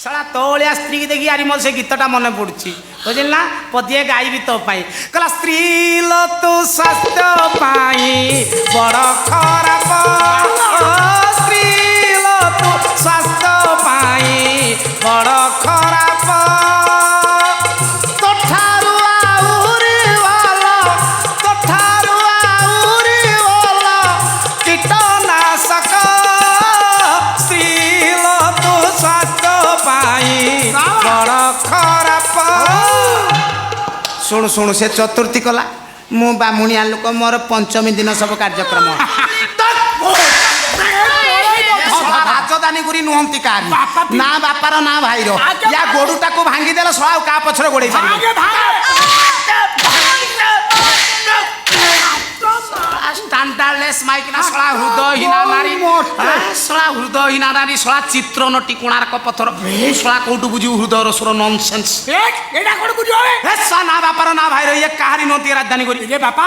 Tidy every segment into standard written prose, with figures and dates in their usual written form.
साला तोलिया स्त्री की देखी यार मोर से गीतटा मन पड़ुची बुझिल ना पदिए गाइबी तो पाई कहला स्त्री लो तू स्वास्थ्य पाई बड़ खराब स्त्री लो तू स्वास्थ्य पाई बड़ खराब तोठारु आउरी वाला तोठारु आउरी वाला कीटनाशक स्त्री लो तू स्वास्थ्य पाई बड़ खराब शुणु शुणु से चतुर्थी कला मु बामुणिया लोक मोर पंचमी दिन सब कार्यक्रम राजधानी गुरी नुहंती कार ना बापार ना भाईर या गोडूटा को भांगी देला सळा का पछर गोडे स्टैंडर्डलेस माइक ना सळा हृदयहीना नारी सळा हृदयहीना नारी सळा चित्र नटी कोणार्क पत्थर सळा कोटु बुझिउ हृदयर सुर नॉनसेंस एटा कोड बुझियो हे सा ना बापार ना भाईर ये कहानी नोती राजधानी गुरी रे बापा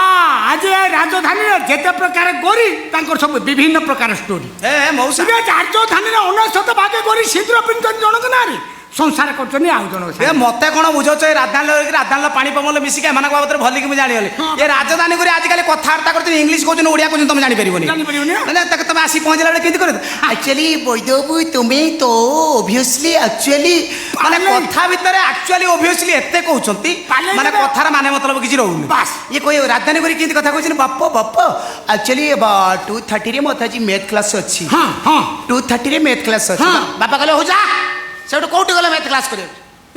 आज राजधानी जेते प्रकार गोरी तांकर सब विभिन्न प्रकार स्टोरी ए मौसा रे राजधानी रे 99 भागे गोरी शीघ्र पिंतन जनक नारी संसार करछनी आउ जण ए मते कोन बुझो छ राजधानी पानी पमल मिसिके मानक बाबत भली कि जानि गले ये राजधानी गुरी आज काली कथार्ता करछनी इंग्लिश कहछन ओडिया कहछन तुम जानि परिबोनी माने तक तुम आसी पहुंचला बेले केति करे एक्चुअली बोइदोबु तुमे तो ऑब्वियसली एक्चुअली माने कथा भीतर एक्चुअली ऑब्वियसली एते कहउछंती माने कथार माने मतलब किछि रहउनी बस ये कोई राजधानी गुरी केति कथा कहछन बाप एक्चुअली 2:30 रे मथाजी मैथ क्लास अछि हां हां 2:30 रे मैथ क्लास अछि बापा कहले हो जा सेठो कोठी गले मैथ क्लास करे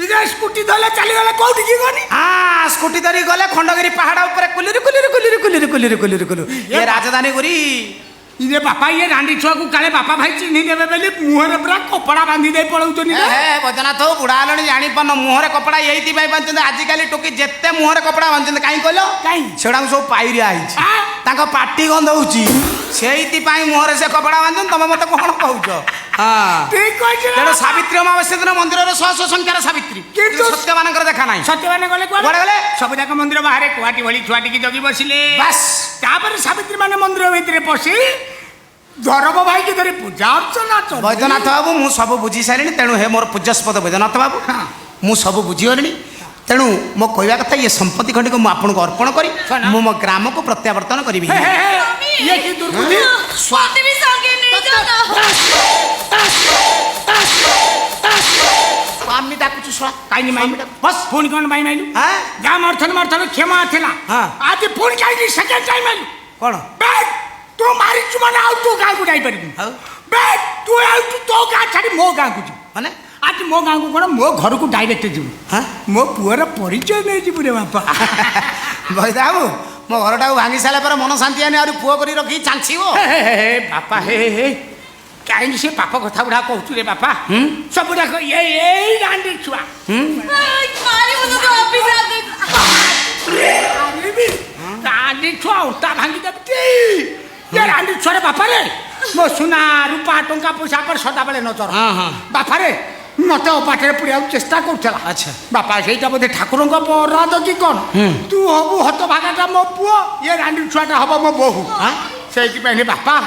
इजे स्कूटी धले चली गले कोठी की गनी हां स्कूटी धरी गले खंडगिरी पहाड़ ऊपर कुलिर ये राजधानी गुरी इजे बापा ये रांडी छुआ को काले बापा भाई चिन्ही देबे बेली मुहरे पूरा कपड़ा बांधी दे पळौचनी हे बजनाथ बुढ़ा हलणी जानि पन मुहरे कपड़ा एइति भाई बांधते आज काली टोकी जेते मुहरे कपड़ा बांधते काई कहलो काई सेडा सब पाइरिया आइछि ताका पार्टी गंध होउची सेइति पाई मुहरे से कपड़ा बांधन तमे मते कोन कहउछो हां ठीक कहछ तेरो सावित्री अमावास्या दिन मंदिर रे 100 संख्यार सावित्री किंतु सत्य मानकर देखा नाही सत्य माने गले कोन गले सब जाक मंदिर बाहर कुआटी भली छुआटी की जगी बसिले बस तापर सावित्री माने मंदिर भीतर पसी धरब भाई की धरी पूजा अर्चना चल बैद्यनाथ बाबू मु सब बुझी सारिणी तेणु हे मोर पूज्यस्पद बैद्यनाथ बाबू मु सब बुझीगलिणी तेणु मो कहवा कथा ये संपत्ति खंडी को मु आपन को अर्पण करी मु मो ग्राम को प्रत्यावर्तन करिबी ये की दुर्बुद्धि स्वाति भी संगे नहीं जाना स्वामी डाकुछु स्वा काई माई बस फोन कोन माई माइलु हां गाम अर्थन क्षमा थिला आज फोन काई सेकंड टाइम माइलु कोन बैठ तू मारी छु माने आउ तू गां को जाई परबी बैठ तू आउ तू तो गां छाडी मो गां को माने आज मो गां को कोन मो घर को डायरेक्ट जीव हां मो पुअर परिचय नै जीव रे बापा बैदाबू मो घरटा भांगी साला पर मन शांति आने और पुओ करी रखी चांछीबो हे बापा हे काई से पाप कथा बुढा कहू रे बापा सब बुढा को ये रांडी छुआ मारी मुझे तो ऑफिस आ गई अरे भी रांडी छुआ उठा भांगी दबती ये रांडी छुआ रे बापा रे मो सुना रूपा टंका पैसा पर सदा बेले नजर बापा रे मते पाठे पुड़िया चेष्टा करछला अच्छा बापा सेटा बोधे ठाकुर को अपराध की कोन तू हबु हत भागाटा मो पुओ ये रांडी छुआटा हबो मो बहु सेति पहले बापा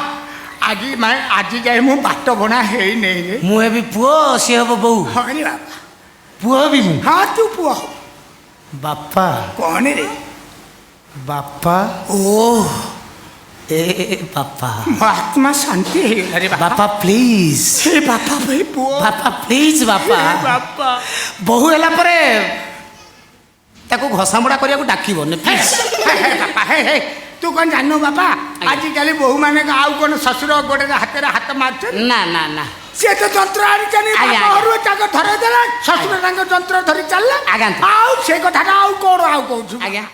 आज मैं आज जाए मु बाट बना हेई नै रे मु हेबी पुओ से हबो बहु हां रे बापा पुओ भी मु हां तू पुओ बापा कोन रे बापा ओ ए बापा आत्मा शांति है अरे बापा प्लीज हे बापा भाई पुओ बापा प्लीज बापा बापा बहु हैला परे ताको घसामुडा करिया को डाकिबो ने प्लीज बापा हे तू कौन जानू बापा आज काली बहु माने आउ कोन ससुर गोडे हाथ रे हाथ मारछ ना ना ना से तो जंत्र आनी जानी बाहरु ताको धरे देला ससुर ताको जंत्र धरि चलला आउ से कथाटा आउ कोन आउ कहू आज्ञा